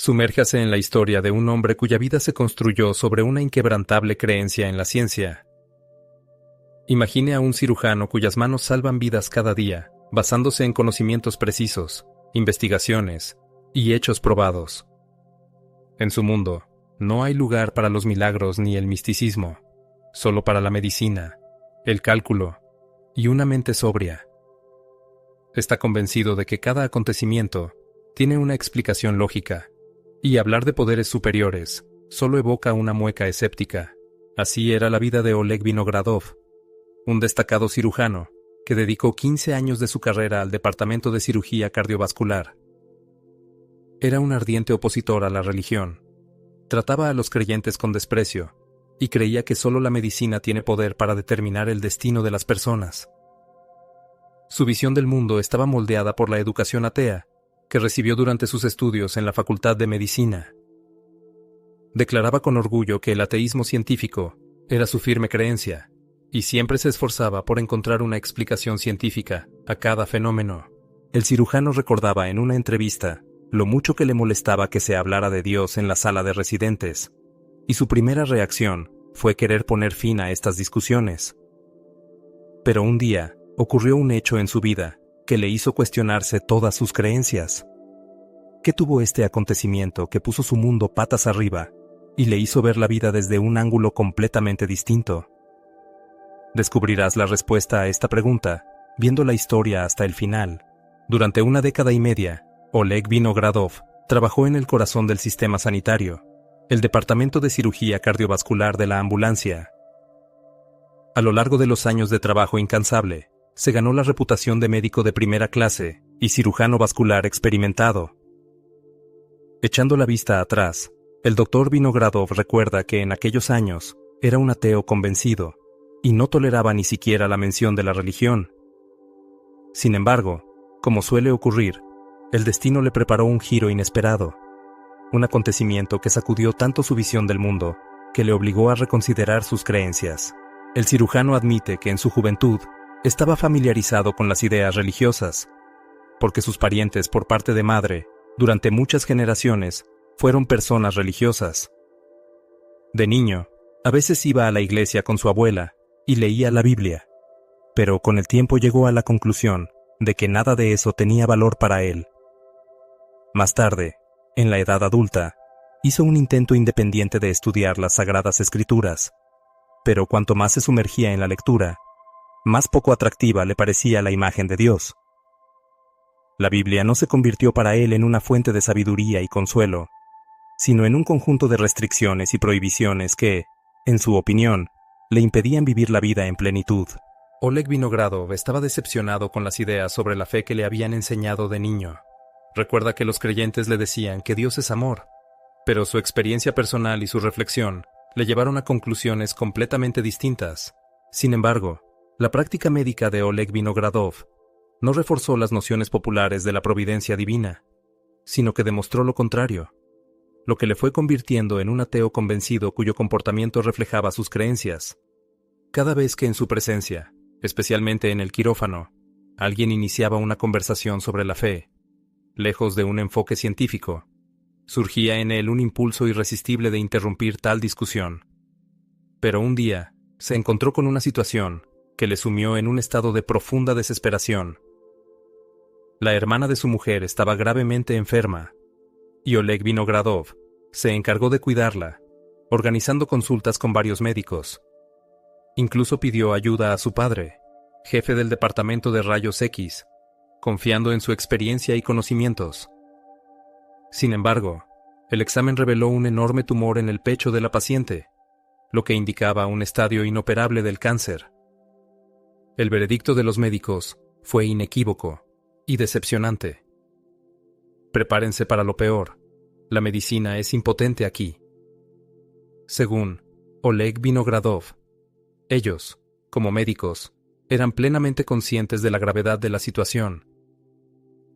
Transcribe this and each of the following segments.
Sumérjase en la historia de un hombre cuya vida se construyó sobre una inquebrantable creencia en la ciencia. Imagine a un cirujano cuyas manos salvan vidas cada día, basándose en conocimientos precisos, investigaciones y hechos probados. En su mundo, no hay lugar para los milagros ni el misticismo, solo para la medicina, el cálculo y una mente sobria. Está convencido de que cada acontecimiento tiene una explicación lógica, y hablar de poderes superiores solo evoca una mueca escéptica. Así era la vida de Oleg Vinogradov, un destacado cirujano que dedicó 15 años de su carrera al departamento de cirugía cardiovascular. Era un ardiente opositor a la religión. Trataba a los creyentes con desprecio y creía que solo la medicina tiene poder para determinar el destino de las personas. Su visión del mundo estaba moldeada por la educación atea que recibió durante sus estudios en la Facultad de Medicina. Declaraba con orgullo que el ateísmo científico era su firme creencia, y siempre se esforzaba por encontrar una explicación científica a cada fenómeno. El cirujano recordaba en una entrevista lo mucho que le molestaba que se hablara de Dios en la sala de residentes, y su primera reacción fue querer poner fin a estas discusiones. Pero un día ocurrió un hecho en su vida que le hizo cuestionarse todas sus creencias. ¿Qué tuvo este acontecimiento que puso su mundo patas arriba y le hizo ver la vida desde un ángulo completamente distinto? Descubrirás la respuesta a esta pregunta viendo la historia hasta el final. Durante una década y media, Oleg Vinogradov trabajó en el corazón del sistema sanitario, el departamento de cirugía cardiovascular de la ambulancia. A lo largo de los años de trabajo incansable, se ganó la reputación de médico de primera clase y cirujano vascular experimentado. Echando la vista atrás, el doctor Vinogradov recuerda que en aquellos años era un ateo convencido y no toleraba ni siquiera la mención de la religión. Sin embargo, como suele ocurrir, el destino le preparó un giro inesperado, un acontecimiento que sacudió tanto su visión del mundo que le obligó a reconsiderar sus creencias. El cirujano admite que en su juventud estaba familiarizado con las ideas religiosas, porque sus parientes por parte de madre, durante muchas generaciones, fueron personas religiosas. De niño, a veces iba a la iglesia con su abuela y leía la Biblia, pero con el tiempo llegó a la conclusión de que nada de eso tenía valor para él. Más tarde, en la edad adulta, hizo un intento independiente de estudiar las Sagradas Escrituras, pero cuanto más se sumergía en la lectura, más poco atractiva le parecía la imagen de Dios. La Biblia no se convirtió para él en una fuente de sabiduría y consuelo, sino en un conjunto de restricciones y prohibiciones que, en su opinión, le impedían vivir la vida en plenitud. Oleg Vinogradov estaba decepcionado con las ideas sobre la fe que le habían enseñado de niño. Recuerda que los creyentes le decían que Dios es amor, pero su experiencia personal y su reflexión le llevaron a conclusiones completamente distintas. Sin embargo, la práctica médica de Oleg Vinogradov no reforzó las nociones populares de la providencia divina, sino que demostró lo contrario, lo que le fue convirtiendo en un ateo convencido cuyo comportamiento reflejaba sus creencias. Cada vez que en su presencia, especialmente en el quirófano, alguien iniciaba una conversación sobre la fe, lejos de un enfoque científico, surgía en él un impulso irresistible de interrumpir tal discusión. Pero un día, se encontró con una situación que le sumió en un estado de profunda desesperación. La hermana de su mujer estaba gravemente enferma, y Oleg Vinogradov se encargó de cuidarla, organizando consultas con varios médicos. Incluso pidió ayuda a su padre, jefe del departamento de rayos X, confiando en su experiencia y conocimientos. Sin embargo, el examen reveló un enorme tumor en el pecho de la paciente, lo que indicaba un estadio inoperable del cáncer. El veredicto de los médicos fue inequívoco y decepcionante. Prepárense para lo peor. La medicina es impotente aquí. Según Oleg Vinogradov, ellos, como médicos, eran plenamente conscientes de la gravedad de la situación.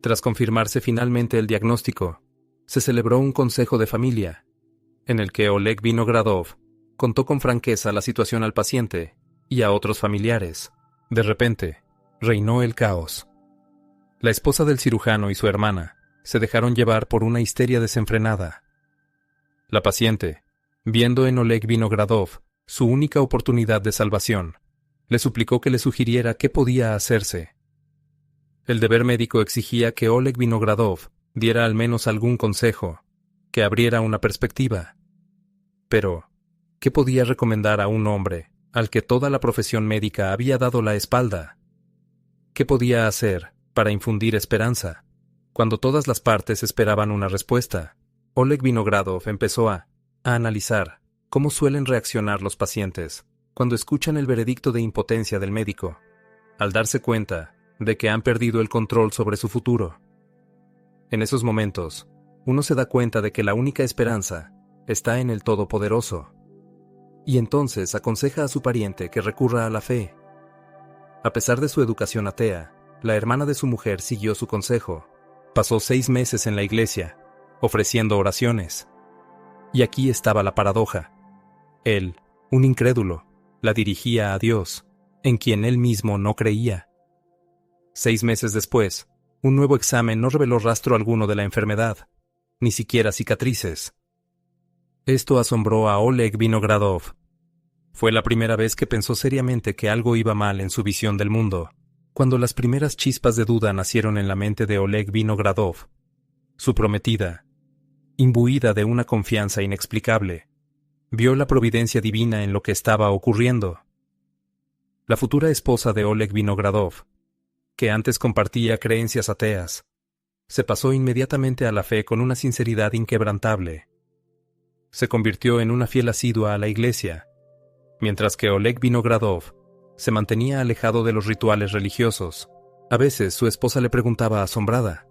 Tras confirmarse finalmente el diagnóstico, se celebró un consejo de familia, en el que Oleg Vinogradov contó con franqueza la situación al paciente y a otros familiares. De repente, reinó el caos. La esposa del cirujano y su hermana se dejaron llevar por una histeria desenfrenada. La paciente, viendo en Oleg Vinogradov su única oportunidad de salvación, le suplicó que le sugiriera qué podía hacerse. El deber médico exigía que Oleg Vinogradov diera al menos algún consejo, que abriera una perspectiva. Pero, ¿qué podía recomendar a un hombre al que toda la profesión médica había dado la espalda? ¿Qué podía hacer para infundir esperanza? Cuando todas las partes esperaban una respuesta, Oleg Vinogradov empezó a analizar cómo suelen reaccionar los pacientes cuando escuchan el veredicto de impotencia del médico, al darse cuenta de que han perdido el control sobre su futuro. En esos momentos, uno se da cuenta de que la única esperanza está en el Todopoderoso, y entonces aconseja a su pariente que recurra a la fe. A pesar de su educación atea, la hermana de su mujer siguió su consejo. Pasó 6 meses en la iglesia, ofreciendo oraciones. Y aquí estaba la paradoja. Él, un incrédulo, la dirigía a Dios, en quien él mismo no creía. 6 meses después, un nuevo examen no reveló rastro alguno de la enfermedad, ni siquiera cicatrices. Esto asombró a Oleg Vinogradov. Fue la primera vez que pensó seriamente que algo iba mal en su visión del mundo, cuando las primeras chispas de duda nacieron en la mente de Oleg Vinogradov. Su prometida, imbuida de una confianza inexplicable, vio la providencia divina en lo que estaba ocurriendo. La futura esposa de Oleg Vinogradov, que antes compartía creencias ateas, se pasó inmediatamente a la fe con una sinceridad inquebrantable. Se convirtió en una fiel asidua a la iglesia, mientras que Oleg Vinogradov se mantenía alejado de los rituales religiosos. A veces su esposa le preguntaba asombrada,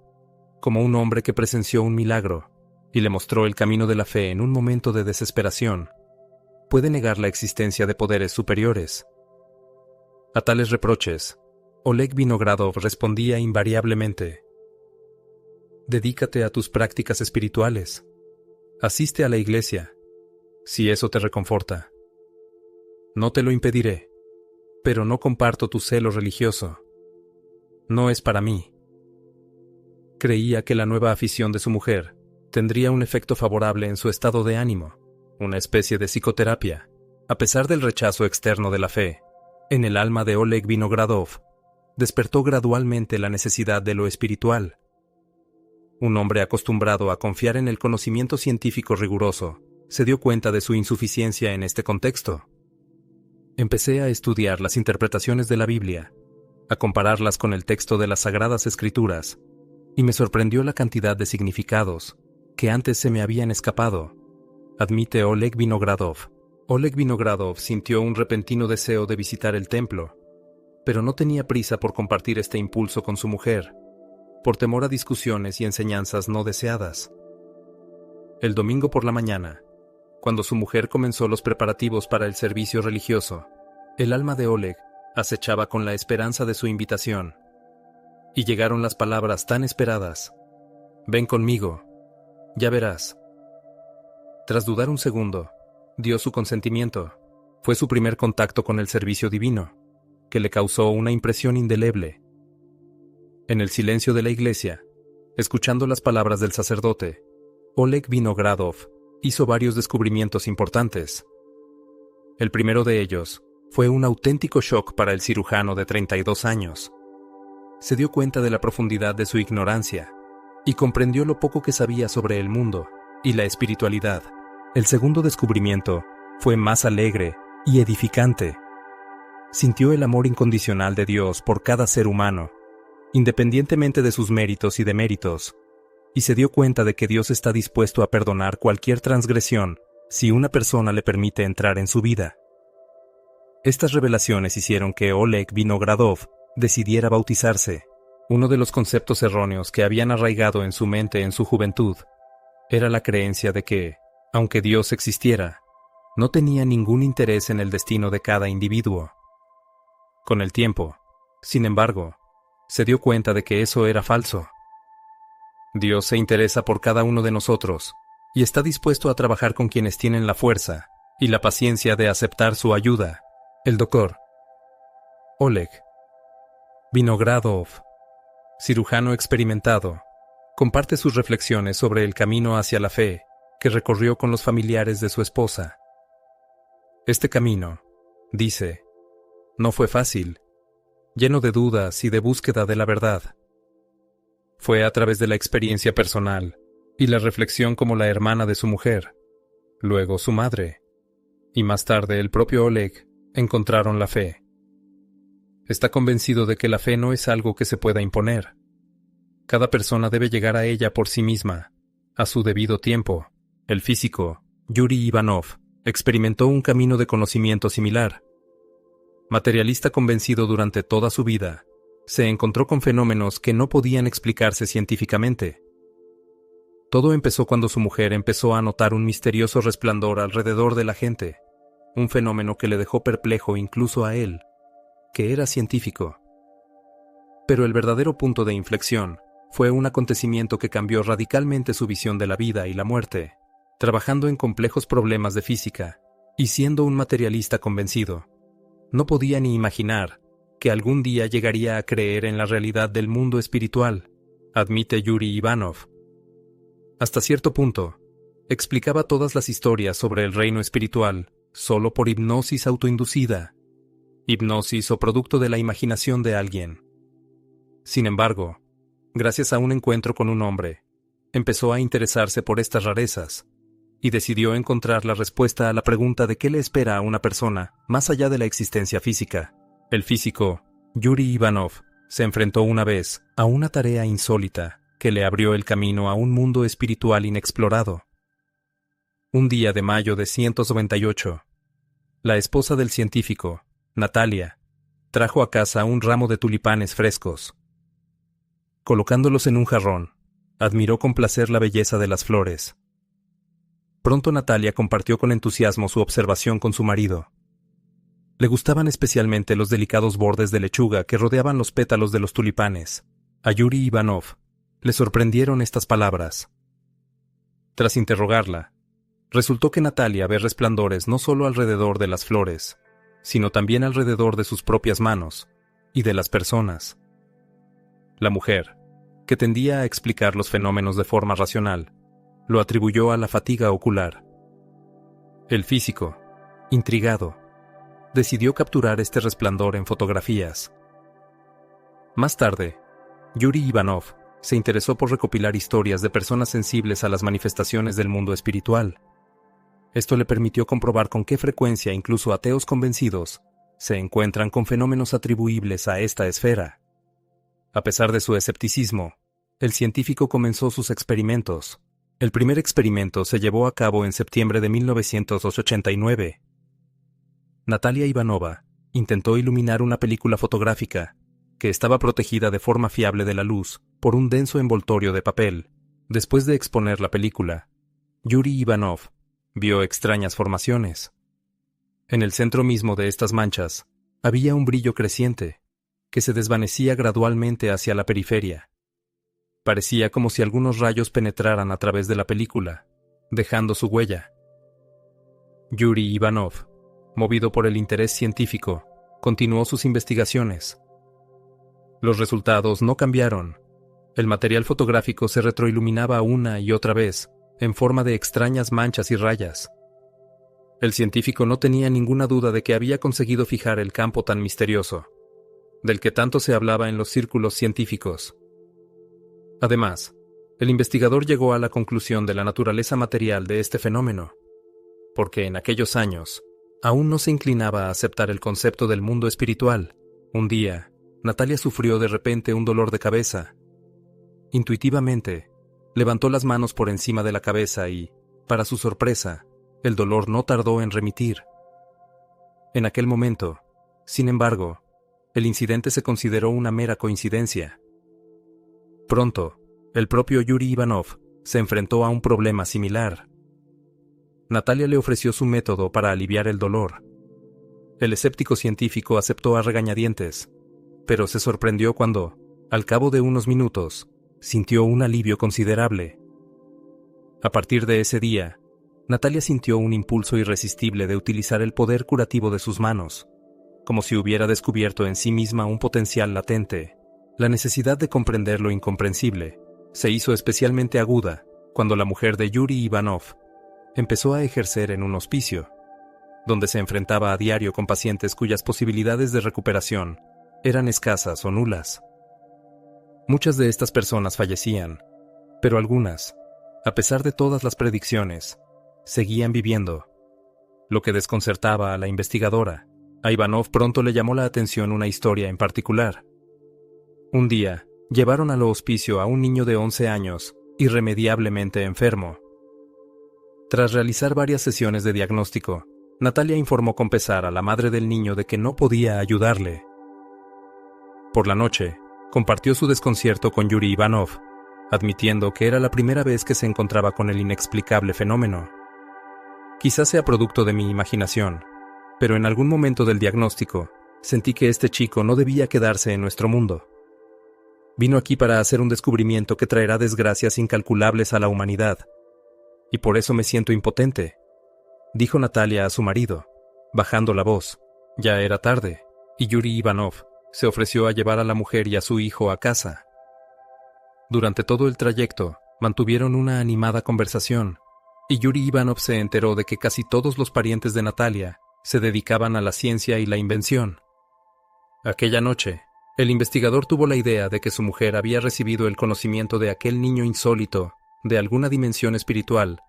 como un hombre que presenció un milagro y le mostró el camino de la fe en un momento de desesperación, ¿puede negar la existencia de poderes superiores? A tales reproches, Oleg Vinogradov respondía invariablemente: dedícate a tus prácticas espirituales. Asiste a la iglesia, si eso te reconforta. No te lo impediré, pero no comparto tu celo religioso. No es para mí. Creía que la nueva afición de su mujer tendría un efecto favorable en su estado de ánimo, una especie de psicoterapia, a pesar del rechazo externo de la fe. En el alma de Oleg Vinogradov despertó gradualmente la necesidad de lo espiritual. Un hombre acostumbrado a confiar en el conocimiento científico riguroso se dio cuenta de su insuficiencia en este contexto. Empecé a estudiar las interpretaciones de la Biblia, a compararlas con el texto de las Sagradas Escrituras, y me sorprendió la cantidad de significados que antes se me habían escapado, admite Oleg Vinogradov. Oleg Vinogradov sintió un repentino deseo de visitar el templo, pero no tenía prisa por compartir este impulso con su mujer, por temor a discusiones y enseñanzas no deseadas. El domingo por la mañana, cuando su mujer comenzó los preparativos para el servicio religioso, el alma de Oleg acechaba con la esperanza de su invitación. Y llegaron las palabras tan esperadas: ven conmigo, ya verás. Tras dudar un segundo, dio su consentimiento. Fue su primer contacto con el servicio divino, que le causó una impresión indeleble. En el silencio de la iglesia, escuchando las palabras del sacerdote, Oleg Vinogradov hizo varios descubrimientos importantes. El primero de ellos fue un auténtico shock para el cirujano de 32 años. Se dio cuenta de la profundidad de su ignorancia y comprendió lo poco que sabía sobre el mundo y la espiritualidad. El segundo descubrimiento fue más alegre y edificante. Sintió el amor incondicional de Dios por cada ser humano, independientemente de sus méritos y deméritos, y se dio cuenta de que Dios está dispuesto a perdonar cualquier transgresión si una persona le permite entrar en su vida. Estas revelaciones hicieron que Oleg Vinogradov decidiera bautizarse. Uno de los conceptos erróneos que habían arraigado en su mente en su juventud era la creencia de que, aunque Dios existiera, no tenía ningún interés en el destino de cada individuo. Con el tiempo, sin embargo, se dio cuenta de que eso era falso. Dios se interesa por cada uno de nosotros y está dispuesto a trabajar con quienes tienen la fuerza y la paciencia de aceptar su ayuda. El doctor Oleg Vinogradov, cirujano experimentado, comparte sus reflexiones sobre el camino hacia la fe que recorrió con los familiares de su esposa. Este camino, dice, no fue fácil, lleno de dudas y de búsqueda de la verdad. Fue a través de la experiencia personal y la reflexión como la hermana de su mujer, luego su madre, y más tarde el propio Oleg, encontraron la fe. Está convencido de que la fe no es algo que se pueda imponer. Cada persona debe llegar a ella por sí misma, a su debido tiempo. El físico, Yuri Ivanov, experimentó un camino de conocimiento similar. Materialista convencido durante toda su vida, se encontró con fenómenos que no podían explicarse científicamente. Todo empezó cuando su mujer empezó a notar un misterioso resplandor alrededor de la gente, un fenómeno que le dejó perplejo incluso a él, que era científico. Pero el verdadero punto de inflexión fue un acontecimiento que cambió radicalmente su visión de la vida y la muerte, trabajando en complejos problemas de física y siendo un materialista convencido. No podía ni imaginar que algún día llegaría a creer en la realidad del mundo espiritual, admite Yuri Ivanov. Hasta cierto punto, explicaba todas las historias sobre el reino espiritual solo por hipnosis autoinducida, hipnosis o producto de la imaginación de alguien. Sin embargo, gracias a un encuentro con un hombre, empezó a interesarse por estas rarezas y decidió encontrar la respuesta a la pregunta de qué le espera a una persona más allá de la existencia física. El físico, Yuri Ivanov, se enfrentó una vez a una tarea insólita que le abrió el camino a un mundo espiritual inexplorado. Un día de mayo de 198, la esposa del científico, Natalia, trajo a casa un ramo de tulipanes frescos. Colocándolos en un jarrón, admiró con placer la belleza de las flores. Pronto Natalia compartió con entusiasmo su observación con su marido. Le gustaban especialmente los delicados bordes de lechuga que rodeaban los pétalos de los tulipanes. A Yuri Ivanov le sorprendieron estas palabras. Tras interrogarla, resultó que Natalia ve resplandores no solo alrededor de las flores, sino también alrededor de sus propias manos y de las personas. La mujer, que tendía a explicar los fenómenos de forma racional, lo atribuyó a la fatiga ocular. El físico, intrigado, decidió capturar este resplandor en fotografías. Más tarde, Yuri Ivanov se interesó por recopilar historias de personas sensibles a las manifestaciones del mundo espiritual. Esto le permitió comprobar con qué frecuencia incluso ateos convencidos se encuentran con fenómenos atribuibles a esta esfera. A pesar de su escepticismo, el científico comenzó sus experimentos. El primer experimento se llevó a cabo en septiembre de 1989. Natalia Ivanova intentó iluminar una película fotográfica que estaba protegida de forma fiable de la luz por un denso envoltorio de papel. Después de exponer la película, Yuri Ivanov vio extrañas formaciones. En el centro mismo de estas manchas había un brillo creciente que se desvanecía gradualmente hacia la periferia. Parecía como si algunos rayos penetraran a través de la película, dejando su huella. Yuri Ivanov, movido por el interés científico, continuó sus investigaciones. Los resultados no cambiaron. El material fotográfico se retroiluminaba una y otra vez, en forma de extrañas manchas y rayas. El científico no tenía ninguna duda de que había conseguido fijar el campo tan misterioso, del que tanto se hablaba en los círculos científicos. Además, el investigador llegó a la conclusión de la naturaleza material de este fenómeno, porque en aquellos años aún no se inclinaba a aceptar el concepto del mundo espiritual. Un día, Natalia sufrió de repente un dolor de cabeza. Intuitivamente, levantó las manos por encima de la cabeza y, para su sorpresa, el dolor no tardó en remitir. En aquel momento, sin embargo, el incidente se consideró una mera coincidencia. Pronto, el propio Yuri Ivanov se enfrentó a un problema similar. Natalia le ofreció su método para aliviar el dolor. El escéptico científico aceptó a regañadientes, pero se sorprendió cuando, al cabo de unos minutos, sintió un alivio considerable. A partir de ese día, Natalia sintió un impulso irresistible de utilizar el poder curativo de sus manos, como si hubiera descubierto en sí misma un potencial latente. La necesidad de comprender lo incomprensible se hizo especialmente aguda cuando la mujer de Yuri Ivanov empezó a ejercer en un hospicio, donde se enfrentaba a diario con pacientes cuyas posibilidades de recuperación eran escasas o nulas. Muchas de estas personas fallecían, pero algunas, a pesar de todas las predicciones, seguían viviendo, lo que desconcertaba a la investigadora. A Ivanov pronto le llamó la atención una historia en particular. Un día, llevaron al hospicio a un niño de 11 años, irremediablemente enfermo. Tras realizar varias sesiones de diagnóstico, Natalia informó con pesar a la madre del niño de que no podía ayudarle. Por la noche, compartió su desconcierto con Yuri Ivanov, admitiendo que era la primera vez que se encontraba con el inexplicable fenómeno. Quizás sea producto de mi imaginación, pero en algún momento del diagnóstico, sentí que este chico no debía quedarse en nuestro mundo. Vino aquí para hacer un descubrimiento que traerá desgracias incalculables a la humanidad, y por eso me siento impotente, dijo Natalia a su marido, bajando la voz. Ya era tarde, y Yuri Ivanov se ofreció a llevar a la mujer y a su hijo a casa. Durante todo el trayecto, mantuvieron una animada conversación, y Yuri Ivanov se enteró de que casi todos los parientes de Natalia se dedicaban a la ciencia y la invención. Aquella noche, el investigador tuvo la idea de que su mujer había recibido el conocimiento de aquel niño insólito, de alguna dimensión espiritual,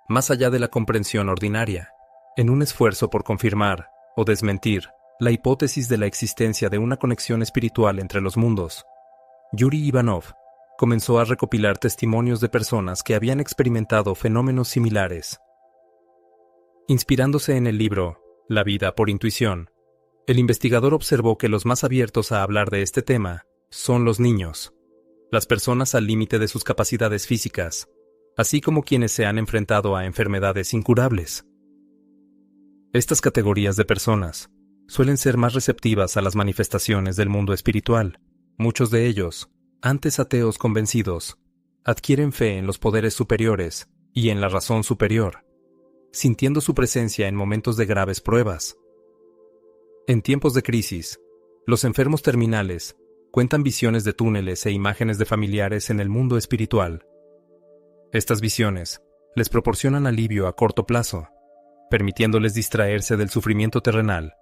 más allá de la comprensión ordinaria, en un esfuerzo por confirmar o desmentir la hipótesis de la existencia de una conexión espiritual entre los mundos. Yuri Ivanov comenzó a recopilar testimonios de personas que habían experimentado fenómenos similares. Inspirándose en el libro La vida por intuición, el investigador observó que los más abiertos a hablar de este tema son los niños, las personas al límite de sus capacidades físicas, así como quienes se han enfrentado a enfermedades incurables. Estas categorías de personas suelen ser más receptivas a las manifestaciones del mundo espiritual. Muchos de ellos, antes ateos convencidos, adquieren fe en los poderes superiores y en la razón superior, sintiendo su presencia en momentos de graves pruebas. En tiempos de crisis, los enfermos terminales cuentan visiones de túneles e imágenes de familiares en el mundo espiritual. Estas visiones les proporcionan alivio a corto plazo, permitiéndoles distraerse del sufrimiento terrenal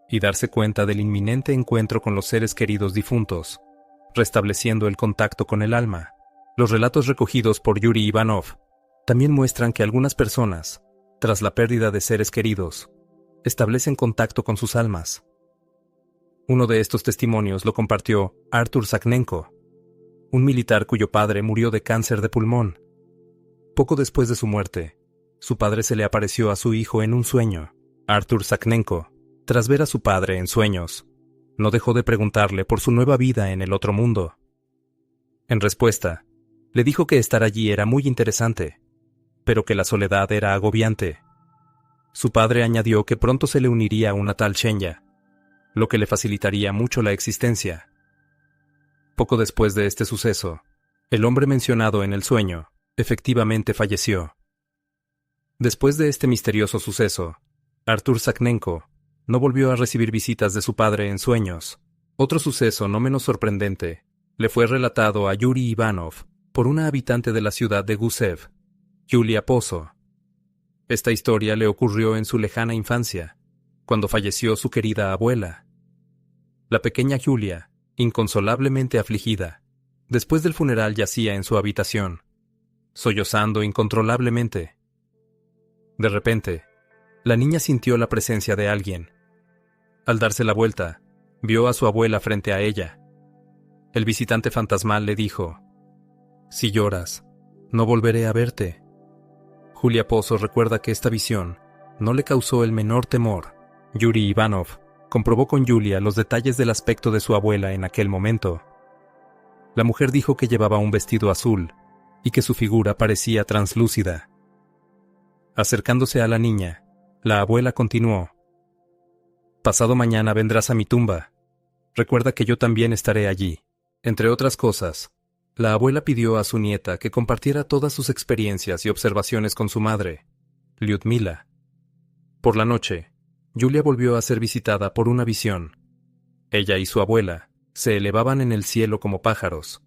y darse cuenta del inminente encuentro con los seres queridos difuntos, restableciendo el contacto con el alma. Los relatos recogidos por Yuri Ivanov también muestran que algunas personas, tras la pérdida de seres queridos, establecen contacto con sus almas. Uno de estos testimonios lo compartió Artur Sakhnenko, un militar cuyo padre murió de cáncer de pulmón. Poco después de su muerte, su padre se le apareció a su hijo en un sueño. Artur Sakhnenko, tras ver a su padre en sueños, no dejó de preguntarle por su nueva vida en el otro mundo. En respuesta, le dijo que estar allí era muy interesante, pero que la soledad era agobiante. Su padre añadió que pronto se le uniría una tal Shenya, lo que le facilitaría mucho la existencia. Poco después de este suceso, el hombre mencionado en el sueño efectivamente falleció. Después de este misterioso suceso, Artur Sakhnenko no volvió a recibir visitas de su padre en sueños. Otro suceso no menos sorprendente le fue relatado a Yuri Ivanov por una habitante de la ciudad de Gusev, Yulia Pozo. Esta historia le ocurrió en su lejana infancia, cuando falleció su querida abuela. La pequeña Yulia, inconsolablemente afligida, después del funeral yacía en su habitación, sollozando incontrolablemente. De repente, la niña sintió la presencia de alguien. Al darse la vuelta, vio a su abuela frente a ella. El visitante fantasmal le dijo: «Si lloras, no volveré a verte». Julia Pozo recuerda que esta visión no le causó el menor temor. Yuri Ivanov comprobó con Yulia los detalles del aspecto de su abuela en aquel momento. La mujer dijo que llevaba un vestido azul y que su figura parecía translúcida. Acercándose a la niña, la abuela continuó: «Pasado mañana vendrás a mi tumba. Recuerda que yo también estaré allí». Entre otras cosas, la abuela pidió a su nieta que compartiera todas sus experiencias y observaciones con su madre, Lyudmila. Por la noche, Yulia volvió a ser visitada por una visión. Ella y su abuela se elevaban en el cielo como pájaros,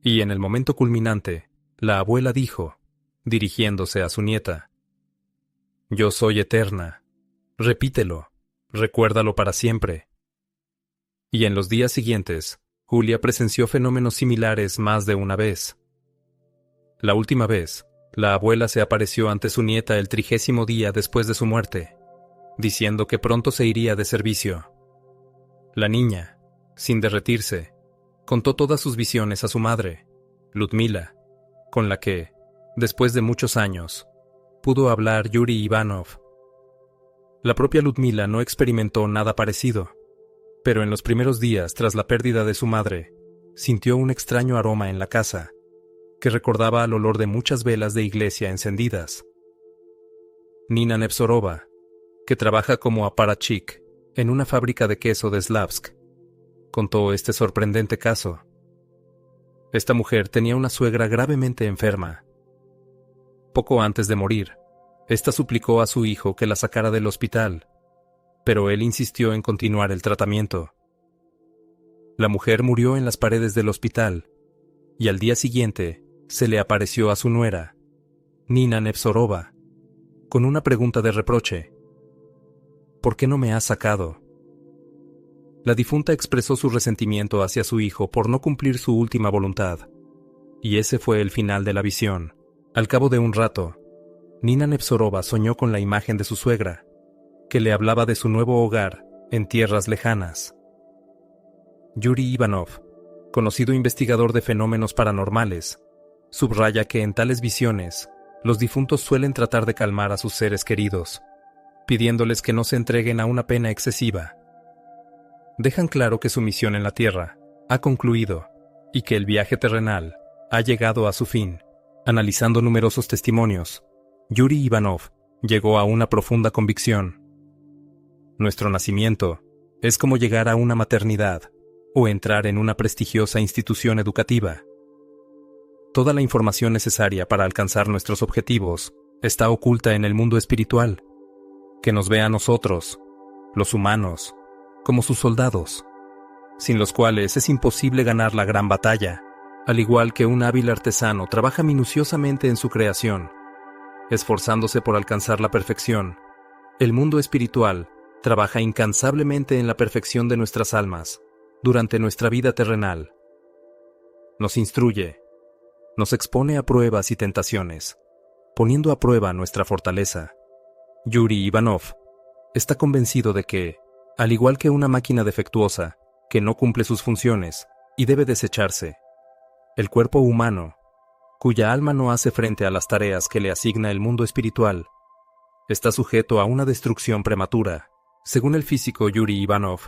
y en el momento culminante, la abuela dijo, dirigiéndose a su nieta. Yo soy eterna. Repítelo, recuérdalo para siempre. Y en los días siguientes, Julia presenció fenómenos similares más de una vez. La última vez, la abuela se apareció ante su nieta el 30º día después de su muerte, diciendo que pronto se iría de servicio. La niña, sin derretirse, contó todas sus visiones a su madre, Ludmila, con la que, después de muchos años, pudo hablar Yuri Ivanov. La propia Ludmila no experimentó nada parecido, pero en los primeros días tras la pérdida de su madre, sintió un extraño aroma en la casa, que recordaba al olor de muchas velas de iglesia encendidas. Nina Nevzorova, que trabaja como aparatchik en una fábrica de queso de Slavsk, contó este sorprendente caso. Esta mujer tenía una suegra gravemente enferma. Poco antes de morir, ésta suplicó a su hijo que la sacara del hospital, pero él insistió en continuar el tratamiento. La mujer murió en las paredes del hospital, y al día siguiente se le apareció a su nuera, Nina Nevzorova, con una pregunta de reproche. ¿Por qué no me has sacado? La difunta expresó su resentimiento hacia su hijo por no cumplir su última voluntad, y ese fue el final de la visión. Al cabo de un rato, Nina Nevzorova soñó con la imagen de su suegra, que le hablaba de su nuevo hogar en tierras lejanas. Yuri Ivanov, conocido investigador de fenómenos paranormales, subraya que en tales visiones, los difuntos suelen tratar de calmar a sus seres queridos, pidiéndoles que no se entreguen a una pena excesiva. Dejan claro que su misión en la Tierra ha concluido y que el viaje terrenal ha llegado a su fin. Analizando numerosos testimonios, Yuri Ivanov llegó a una profunda convicción. Nuestro nacimiento es como llegar a una maternidad o entrar en una prestigiosa institución educativa. Toda la información necesaria para alcanzar nuestros objetivos está oculta en el mundo espiritual, que nos ve a nosotros, los humanos, como sus soldados, sin los cuales es imposible ganar la gran batalla. Al igual que un hábil artesano trabaja minuciosamente en su creación, esforzándose por alcanzar la perfección, el mundo espiritual trabaja incansablemente en la perfección de nuestras almas durante nuestra vida terrenal. Nos instruye, nos expone a pruebas y tentaciones, poniendo a prueba nuestra fortaleza. Yuri Ivanov está convencido de que, al igual que una máquina defectuosa que no cumple sus funciones y debe desecharse, el cuerpo humano, cuya alma no hace frente a las tareas que le asigna el mundo espiritual, está sujeto a una destrucción prematura. Según el físico Yuri Ivanov,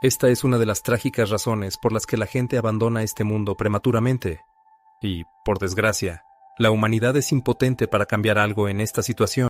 esta es una de las trágicas razones por las que la gente abandona este mundo prematuramente, y, por desgracia, la humanidad es impotente para cambiar algo en esta situación.